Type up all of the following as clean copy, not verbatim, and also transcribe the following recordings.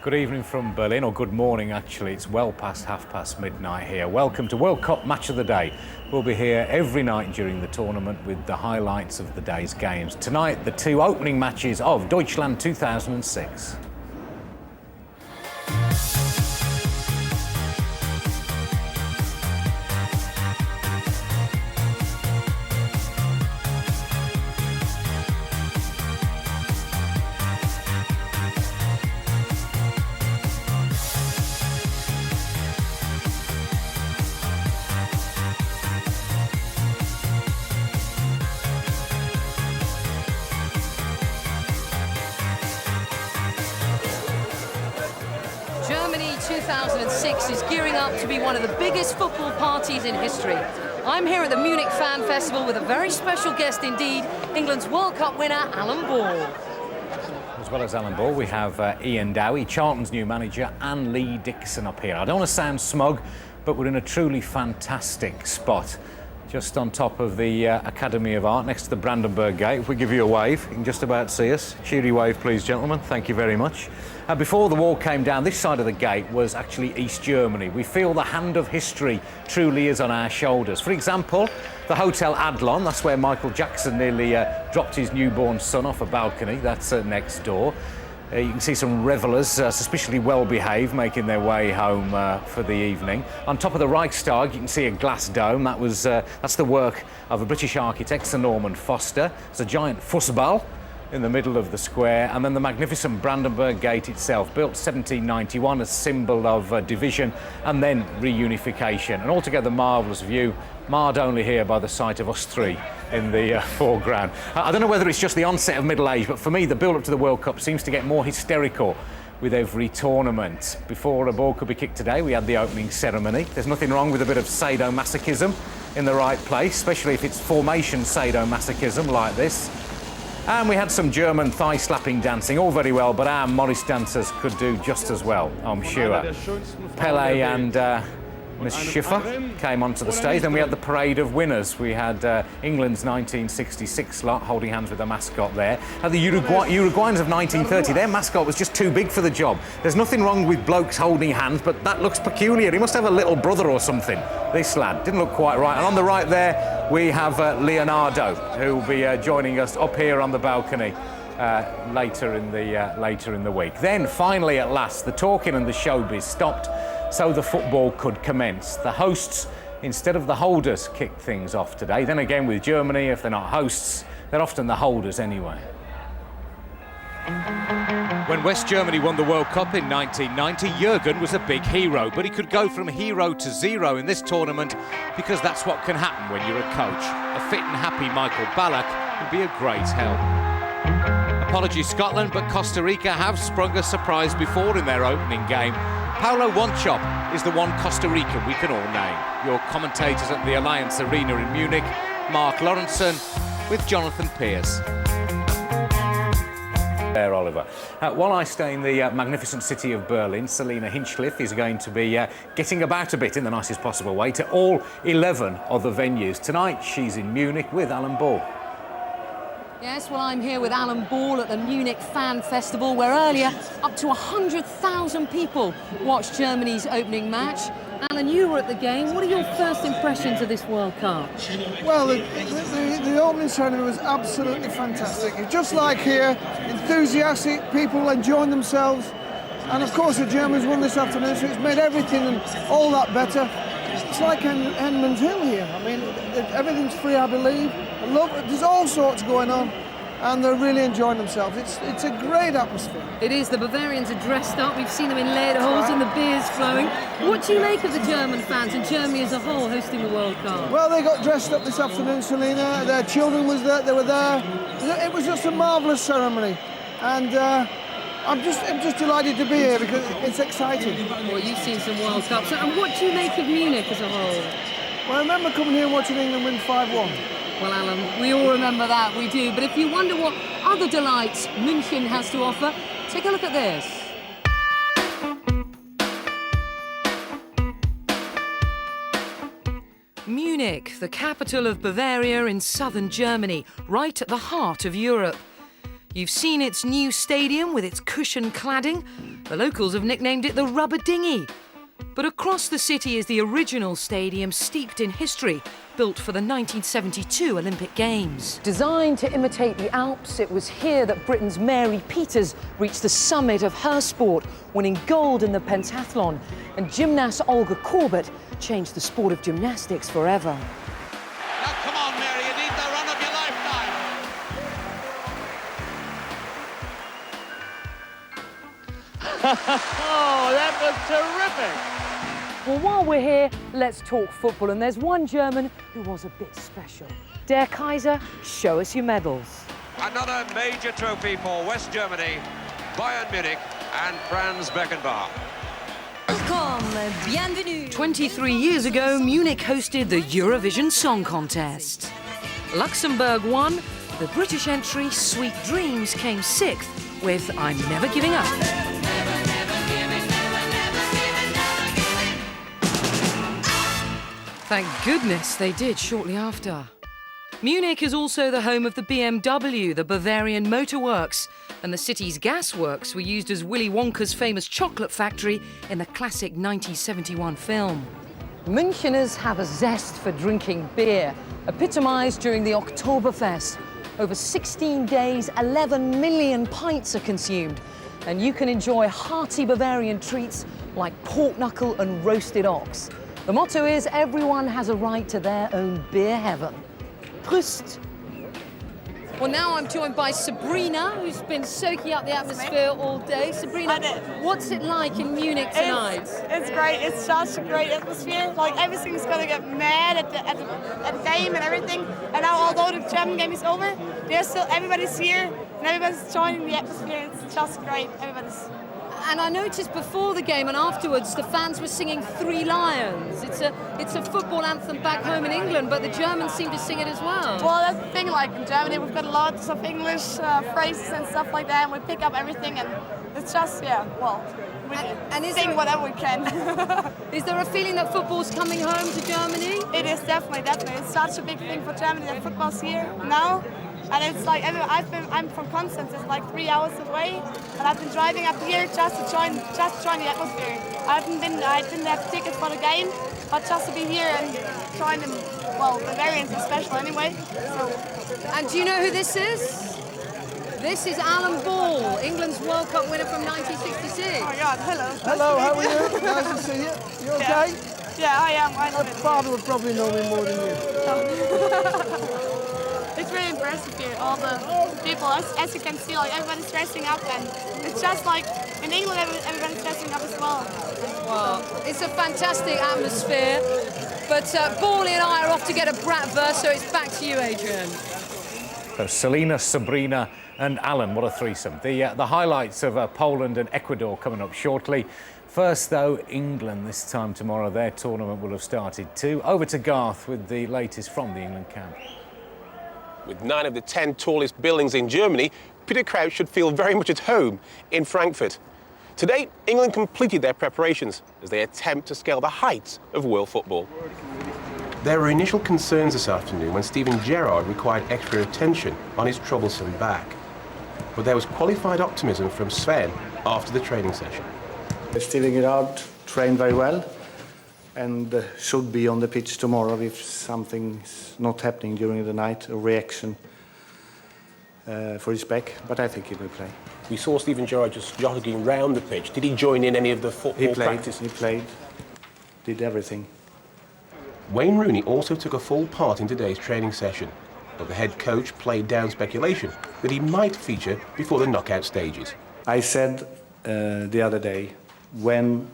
Good evening from Berlin, or good morning actually. It's well past midnight here. Welcome to World Cup Match of the Day. We'll be here every night during the tournament with the highlights of the day's games. Tonight, the two opening matches of Deutschland 2006. Germany 2006 is gearing up to be one of the biggest football parties in history. I'm here at the Munich Fan Festival with a very special guest indeed, England's World Cup winner, Alan Ball. As well as Alan Ball, we have Ian Dowie, Charlton's new manager, and Lee Dixon up here. I don't want to sound smug, but we're in a truly fantastic spot. Just on top of the Academy of Art, next to the Brandenburg Gate. If we give you a wave, you can just about see us. Cheery wave, please, gentlemen. Thank you very much. Before the wall came down, this side of the gate was actually East Germany. We feel the hand of history truly is on our shoulders. For example, the Hotel Adlon, that's where Michael Jackson nearly dropped his newborn son off a balcony. That's next door. You can see some revellers, suspiciously well-behaved, making their way home for the evening. On top of the Reichstag, you can see a glass dome. That's the work of a British architect, Sir Norman Foster. It's a giant fussball in the middle of the square, and then the magnificent Brandenburg Gate itself, built 1791, a symbol of division and then reunification. An altogether marvellous view, marred only here by the sight of us three in the foreground. I don't know whether it's just the onset of middle age, but for me the build-up to the World Cup seems to get more hysterical with every tournament. Before a ball could be kicked today, we had the opening ceremony. There's nothing wrong with a bit of sadomasochism in the right place, especially if it's formation sadomasochism like this. And we had some German thigh-slapping dancing, all very well, but our Morris dancers could do just as well, I'm sure. Pele and Miss Schiffer came onto the stage. Then we had the parade of winners. We had England's 1966 lot holding hands with the mascot there. And the Uruguayans of 1930, their mascot was just too big for the job. There's nothing wrong with blokes holding hands, but that looks peculiar. He must have a little brother or something. This lad didn't look quite right. And on the right there, we have Leonardo, who will be joining us up here on the balcony later in the week. Then finally, at last, the talking and the showbiz stopped, so the football could commence. The hosts, instead of the holders, kicked things off today. Then again, with Germany, if they're not hosts, they're often the holders anyway. When West Germany won the World Cup in 1990, Jürgen was a big hero, but he could go from hero to zero in this tournament because that's what can happen when you're a coach. A fit and happy Michael Ballack would be a great help. Apologies Scotland, but Costa Rica have sprung a surprise before in their opening game. Paulo Wanchope is the one Costa Rican we can all name. Your commentators at the Alliance Arena in Munich, Mark Lawrenson with Jonathan Pearce. There, Oliver. While I stay in the magnificent city of Berlin, Selina Hinchcliffe is going to be getting about a bit in the nicest possible way to all 11 other venues. Tonight, she's in Munich with Alan Ball. Yes, well, I'm here with Alan Ball at the Munich Fan Festival, where earlier up to 100,000 people watched Germany's opening match. Alan, you were at the game. What are your first impressions of this World Cup? Well, the opening ceremony was absolutely fantastic. It's just like here, enthusiastic, people enjoying themselves. And of course, the Germans won this afternoon, so it's made everything and all that better. It's like Henman's Hill here. I mean, everything's free, I believe. There's all sorts going on, and they're really enjoying themselves. It's a great atmosphere. It is. The Bavarians are dressed up. We've seen them in lederhosen and the beer's flowing. What do you make of the German fans and Germany as a whole hosting the World Cup? Well, they got dressed up this afternoon, Selina. Their children was there. They were there. It was just a marvellous ceremony, and I'm just delighted to be here because it's exciting. Well, you've seen some World Cups. And what do you make of Munich as a whole? Well, I remember coming here and watching England win 5-1. Well, Alan, we all remember that, we do. But if you wonder what other delights München has to offer, take a look at this. Munich, the capital of Bavaria in southern Germany, right at the heart of Europe. You've seen its new stadium with its cushion cladding, The locals have nicknamed it the Rubber Dinghy. But across the city is the original stadium steeped in history, built for the 1972 Olympic Games. Designed to imitate the Alps, it was here that Britain's Mary Peters reached the summit of her sport, winning gold in the pentathlon. And gymnast Olga Korbut changed the sport of gymnastics forever. Now come on, Mary, you need the run of your lifetime. Oh, that was terrific. Well, while we're here, let's talk football. And there's one German who was a bit special. Der Kaiser, show us your medals. Another major trophy for West Germany, Bayern Munich and Franz Beckenbauer. Welcome, bienvenue. 23 years ago, Munich hosted the Eurovision Song Contest. Luxembourg won. The British entry, Sweet Dreams, came sixth with I'm Never Giving Up. Thank goodness they did shortly after. Munich is also the home of the BMW, the Bavarian Motor Works, and the city's gas works were used as Willy Wonka's famous chocolate factory in the classic 1971 film. Müncheners have a zest for drinking beer, epitomised during the Oktoberfest. Over 16 days, 11 million pints are consumed, and you can enjoy hearty Bavarian treats like pork knuckle and roasted ox. The motto is everyone has a right to their own beer heaven. Prost! Well, now I'm joined by Sabrina, who's been soaking up the atmosphere all day. Sabrina, what's it like in Munich tonight? It's great. It's such a great atmosphere. Like, everything's gonna get mad at the game and everything. And now, although the German game is over, there's still everybody's here and everybody's joining the atmosphere. It's just great. Everybody's. And I noticed before the game and afterwards, the fans were singing Three Lions. It's a football anthem back home in England, but the Germans seem to sing it as well. Well, that's the thing. Like in Germany, we've got lots of English phrases and stuff like that, and we pick up everything, and it's just we sing whatever we can. Is there a feeling that football's coming home to Germany? It is definitely. It's such a big thing for Germany that football's here now. And it's like I'm from Constance. It's like 3 hours away, and I've been driving up here just to join the atmosphere. I didn't have tickets for the game, but just to be here and join them. Well, Bavarians are special anyway. So. And do you know who this is? This is Alan Ball, England's World Cup winner from 1966. Oh my God! Hello. Hello, how are you? Nice to see you. You okay? Yeah, I am. I love My it. father would probably know me more than you. It's really impressive here, all the people. As you can see, like everybody's dressing up, and it's just like in England, everybody's dressing up as well. Well, it's a fantastic atmosphere. But Bally and I are off to get a bratwurst, so it's back to you, Adrian. So Selina, Sabrina and Alan, what a threesome. The highlights of Poland and Ecuador coming up shortly. First, though, England this time tomorrow. Their tournament will have started too. Over to Garth with the latest from the England camp. With 9 of the 10 tallest buildings in Germany, Peter Crouch should feel very much at home in Frankfurt. Today, England completed their preparations as they attempt to scale the heights of world football. There were initial concerns this afternoon when Steven Gerrard required extra attention on his troublesome back. But there was qualified optimism from Sven after the training session. Steven Gerrard trained very well and should be on the pitch tomorrow if something's not happening during the night, a reaction for his back, but I think he will play. We saw Steven Gerrard just jogging round the pitch. Did he join in any of the football practice? He played, did everything. Wayne Rooney also took a full part in today's training session, but the head coach played down speculation that he might feature before the knockout stages. I said the other day, when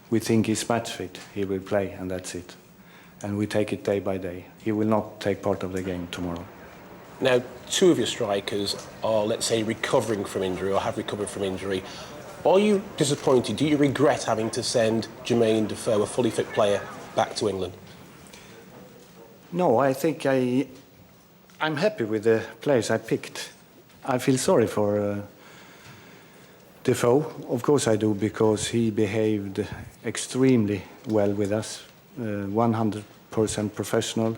we think he's match fit, he will play, and that's it. And we take it day by day. He will not take part of the game tomorrow. Now, 2 of your strikers are, let's say, recovering from injury or have recovered from injury. Are you disappointed? Do you regret having to send Jermaine Defoe, a fully fit player, back to England? No, I think I'm happy with the players I picked. I feel sorry for Defoe. Of course I do, because he behaved extremely well with us, 100% professional,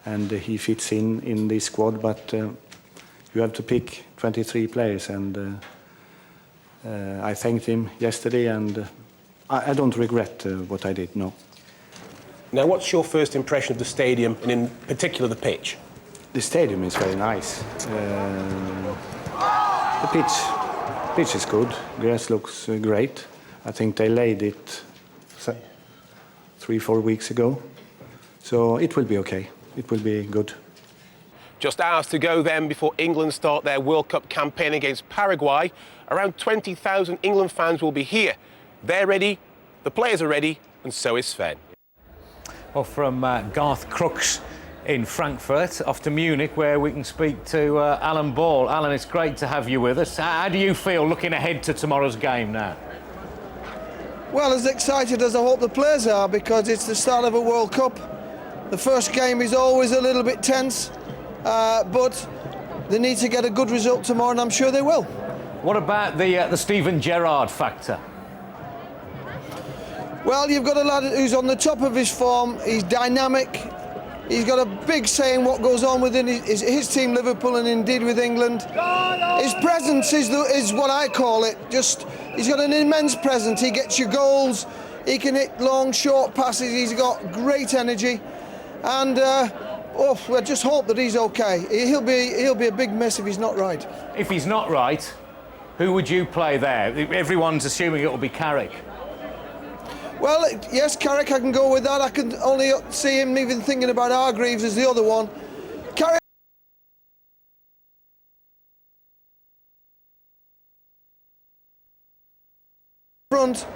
and he fits in this squad, but you have to pick 23 players, and I thanked him yesterday, and I don't regret what I did, no. Now, what's your first impression of the stadium, and in particular the pitch? The stadium is very nice. The pitch is good. Grass looks great. I think they laid it 3-4 weeks ago. So it will be okay. It will be good. Just hours to go then before England start their World Cup campaign against Paraguay. Around 20,000 England fans will be here. They're ready, the players are ready, and so is Sven. Well, from Garth Crooks in Frankfurt, off to Munich, where we can speak to Alan Ball. Alan, it's great to have you with us. How do you feel looking ahead to tomorrow's game now? Well, as excited as I hope the players are, because it's the start of a World Cup. The first game is always a little bit tense, but they need to get a good result tomorrow, and I'm sure they will. What about the Steven Gerrard factor? Well, you've got a lad who's on the top of his form. He's dynamic. He's got a big say in what goes on within his team, Liverpool, and indeed with England. His presence is what I call it. He's got an immense presence. He gets you goals. He can hit long, short passes. He's got great energy, and I just hope that he's okay. He'll be a big miss if he's not right. If he's not right, who would you play there? Everyone's assuming it will be Carrick. Well, yes, Carrick, I can go with that. I can only see him even thinking about Hargreaves as the other one. Carrick. Front.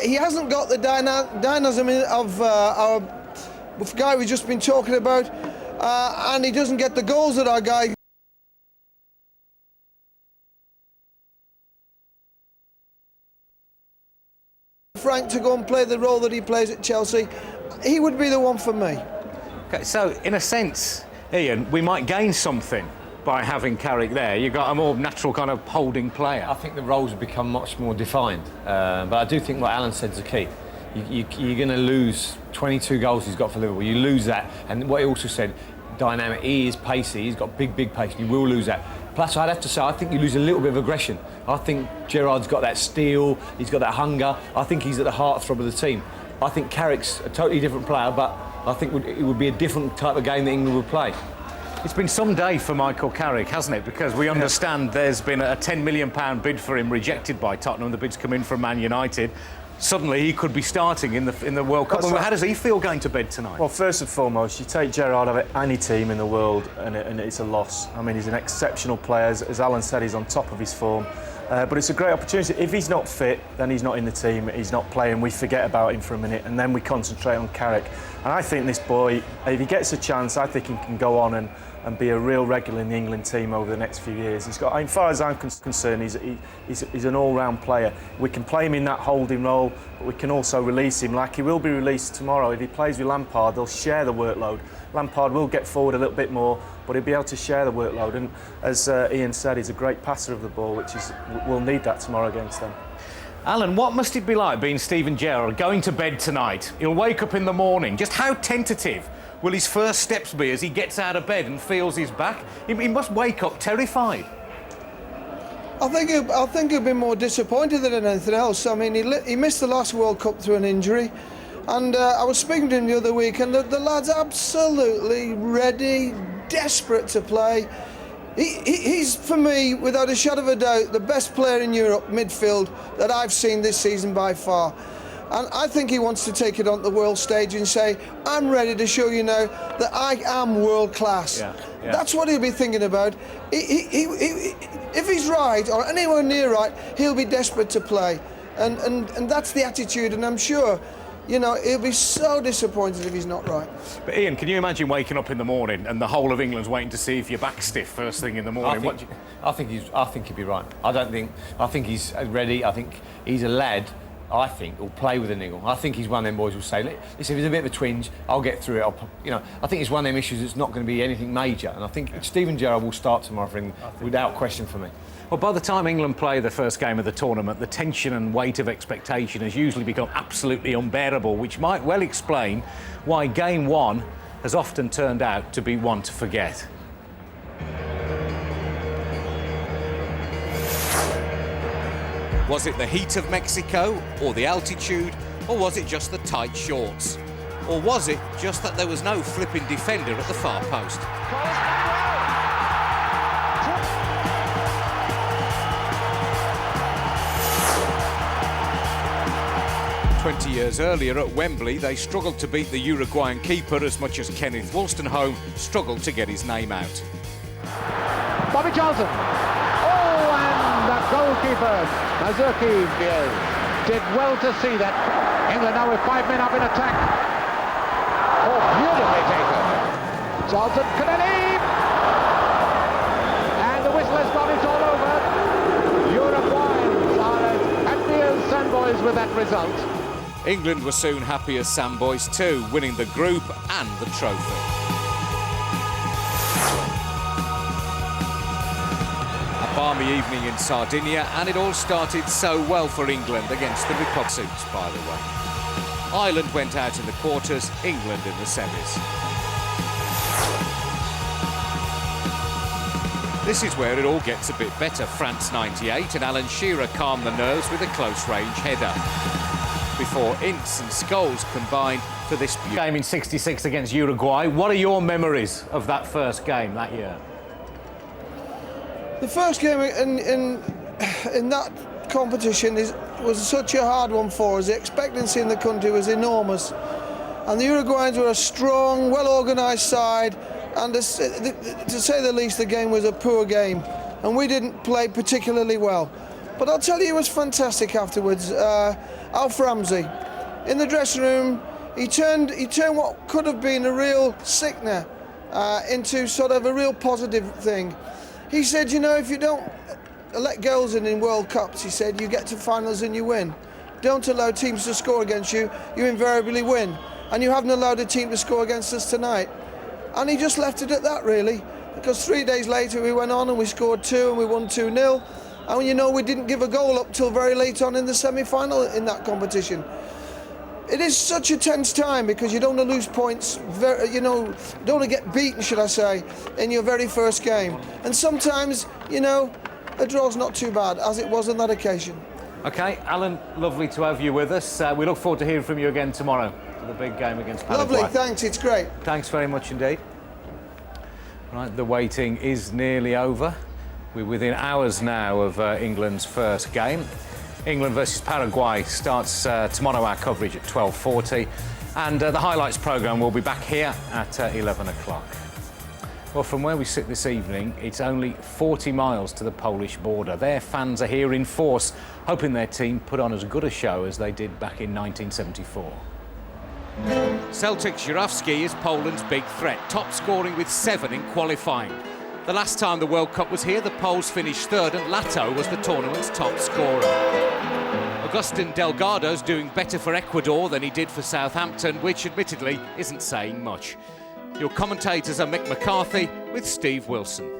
He hasn't got the dynamism of our guy we've just been talking about, and he doesn't get the goals that our guy. Frank to go and play the role that he plays at Chelsea, he would be the one for me. Okay, so in a sense, Ian, we might gain something by having Carrick there. You've got a more natural kind of holding player. I think the roles have become much more defined, but I do think what Alan said is the key. You're going to lose 22 goals he's got for Liverpool. You lose that, and what he also said, dynamic. He is pacey. He's got big pace. You will lose that. Plus, I'd have to say, I think you lose a little bit of aggression. I think Gerrard's got that steel. He's got that hunger. I think he's at the heartthrob of the team. I think Carrick's a totally different player, but I think it would be a different type of game that England would play. It's been some day for Michael Carrick, hasn't it? Because we understand there's been a £10 million bid for him rejected by Tottenham. The bid's come in from Man United. Suddenly he could be starting in the World Cup. How does he feel going to bed tonight? Well, first and foremost, you take Gerrard out of any team in the world and it's a loss. I mean, he's an exceptional player. As Alan said, he's on top of his form. But it's a great opportunity. If he's not fit, then he's not in the team, he's not playing, we forget about him for a minute and then we concentrate on Carrick. And I think this boy, if he gets a chance, I think he can go on and be a real regular in the England team over the next few years. He's got, as far as I'm concerned, he's an all-round player. We can play him in that holding role, but we can also release him like he will be released tomorrow. If he plays with Lampard, they'll share the workload. Lampard will get forward a little bit more, but he'll be able to share the workload. And as Ian said, he's a great passer of the ball, we'll need that tomorrow against them. Alan, what must it be like being Steven Gerrard, going to bed tonight? He'll wake up in the morning. Just how tentative will his first steps be as he gets out of bed and feels his back? He must wake up terrified. I think he'll be more disappointed than anything else. I mean, he missed the last World Cup through an injury, and I was speaking to him the other week, and the lad's absolutely ready, desperate to play. He's, for me, without a shadow of a doubt, the best player in Europe midfield that I've seen this season by far. And I think he wants to take it on the world stage and say, I'm ready to show you now that I am world class. Yeah. That's what he'll be thinking about. If he's right, or anywhere near right, he'll be desperate to play. And that's the attitude, and I'm sure, you know, he'll be so disappointed if he's not right. But Ian, can you imagine waking up in the morning and the whole of England's waiting to see if your back's stiff first thing in the morning? I think he'd be right. I think he's ready. I think he's a lad, I think, will play with a niggle. I think he's one of them boys who'll say, listen, if there's a bit of a twinge, I'll get through it. I think it's one of them issues that's not going to be anything major. And I think Steven Gerrard will start tomorrow for England, without question for me. Well, by the time England play the first game of the tournament, the tension and weight of expectation has usually become absolutely unbearable, which might well explain why Game 1 has often turned out to be one to forget. Was it the heat of Mexico, or the altitude, or was it just the tight shorts? Or was it just that there was no flipping defender at the far post? 20 years earlier at Wembley, they struggled to beat the Uruguayan keeper as much as Kenneth Wolstenholme struggled to get his name out. Bobby Johnson. Oh, and the goalkeeper, Mazuki, did well to see that. England now with 5 men up in attack. Oh, beautifully taken. Johnson, Kennedy! And the whistle has gone, it's all over. Uruguayans are as happy as Sandboys with that result. England were soon happy as Sandboys too, winning the group and the trophy. A balmy evening in Sardinia, and it all started so well for England against the Republic, by the way. Ireland went out in the quarters, England in the semis. This is where it all gets a bit better. France 98 and Alan Shearer calmed the nerves with a close-range header, before Ince and Scholes combined for this game in '66 against Uruguay. What are your memories of that first game that year? The first game in that competition was such a hard one for us. The expectancy in the country was enormous, and the Uruguayans were a strong, well-organised side, and to say the least, the game was a poor game, and we didn't play particularly well. But I'll tell you, it was fantastic afterwards. Alf Ramsey, in the dressing room, he turned what could have been a real sickener into sort of a real positive thing. He said, you know, if you don't let goals in World Cups, he said, you get to finals and you win. Don't allow teams to score against you, you invariably win. And you haven't allowed a team to score against us tonight. And he just left it at that, really, because 3 days later we went on and we scored 2 and we won 2-0. And you know, we didn't give a goal up till very late on in the semi-final in that competition. It is such a tense time because you don't want to lose points, you know, don't want to get beaten, should I say, in your very first game. And sometimes, you know, a draw's not too bad, as it was on that occasion. OK, Alan, lovely to have you with us. We look forward to hearing from you again tomorrow for the big game against Paraguay. Lovely, thanks, it's great. Thanks very much indeed. Right, the waiting is nearly over. We're within hours now of England's first game. England versus Paraguay starts tomorrow, our coverage at 12:40. And the highlights programme will be back here at 11 o'clock. Well, from where we sit this evening, it's only 40 miles to the Polish border. Their fans are here in force, hoping their team put on as good a show as they did back in 1974. Celtic Żurawski is Poland's big threat, top scoring with 7 in qualifying. The last time the World Cup was here, the Poles finished third and Lato was the tournament's top scorer. Agustin Delgado's doing better for Ecuador than he did for Southampton, which admittedly isn't saying much. Your commentators are Mick McCarthy with Steve Wilson.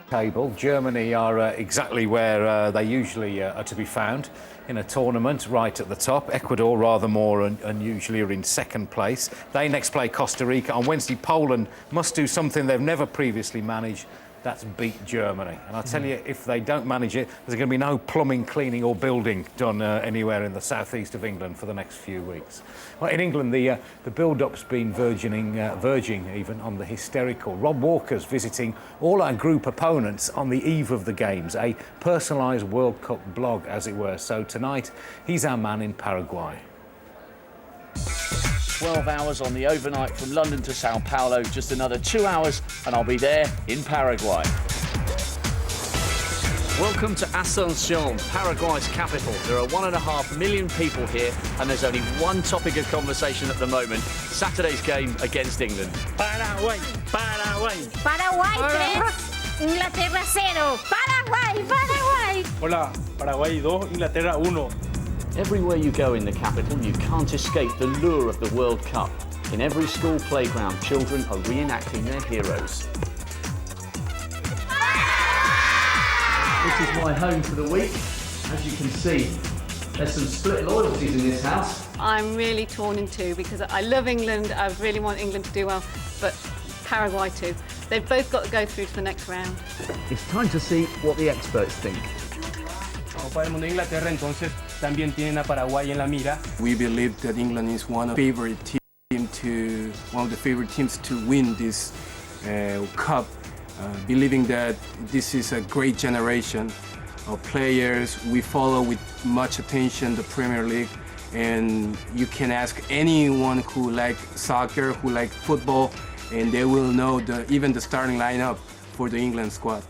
Table. Germany are exactly where they usually are to be found in a tournament, right at the top. Ecuador, rather more unusually, are in second place. They next play Costa Rica. On Wednesday, Poland must do something they've never previously managed. That's beat Germany. And I'll tell you, if they don't manage it, there's going to be no plumbing, cleaning or building done anywhere in the southeast of England for the next few weeks. Well, in England, the build-up's been verging even on the hysterical. Rob Walker's visiting all our group opponents on the eve of the games, a personalised World Cup blog, as it were. So tonight, he's our man in Paraguay. 12 hours on the overnight from London to Sao Paulo, just another 2 hours and I'll be there in Paraguay. Welcome to Asunción, Paraguay's capital. There are 1.5 million people here and there's only one topic of conversation at the moment, Saturday's game against England. Paraguay, Paraguay. Paraguay 3, Inglaterra 0. Paraguay, Paraguay. Hola, Paraguay 2, Inglaterra 1. Everywhere you go in the capital, you can't escape the lure of the World Cup. In every school playground, children are reenacting their heroes. This is my home for the week. As you can see, there's some split loyalties in this house. I'm really torn in two because I love England. I really want England to do well, but Paraguay too. They've both got to go through to the next round. It's time to see what the experts think. Copa del Mundo de Inglaterra, entonces también tienen a Paraguay en la mira. We believe that England is one of the favorite teams to win this cup. Believing that this is a great generation of players. We follow with much attention the Premier League, and you can ask anyone who like soccer, who like football, and they will know even the starting lineup for the England squad.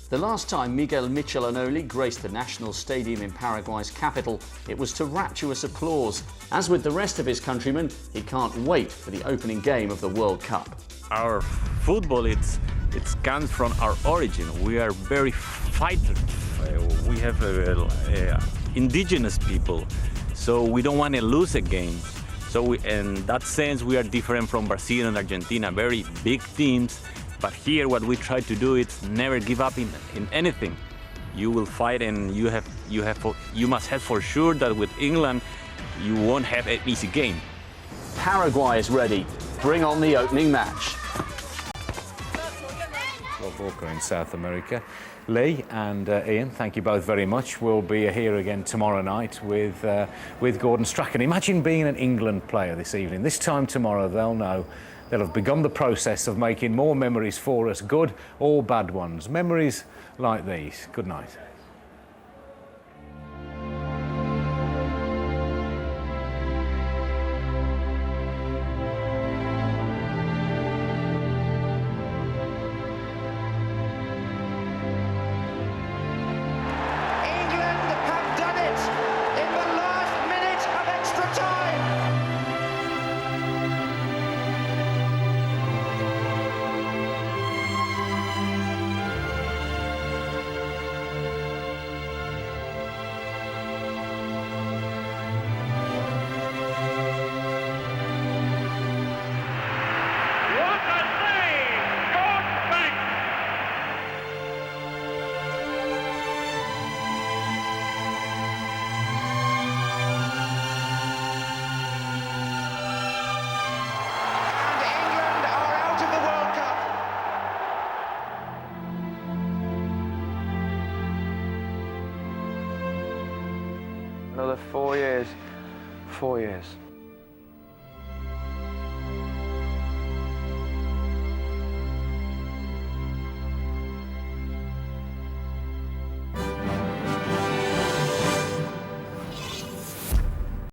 The last time Miguel Michel-Anoli graced the national stadium in Paraguay's capital, it was to rapturous applause. As with the rest of his countrymen, he can't wait for the opening game of the World Cup. Our football, it comes from our origin. We are very fighters. We have indigenous people, so we don't want to lose a game. So in that sense, we are different from Brazil and Argentina, very big teams. But here, what we try to do is never give up in anything. You will fight, and you must have for sure that with England, you won't have an easy game. Paraguay is ready. Bring on the opening match. Rob Walker in South America. Lee and Ian, thank you both very much. We'll be here again tomorrow night with Gordon Strachan. Imagine being an England player this evening. This time tomorrow, they'll know they'll have begun the process of making more memories for us, good or bad ones. Memories like these. Good night. Another 4 years. 4 years.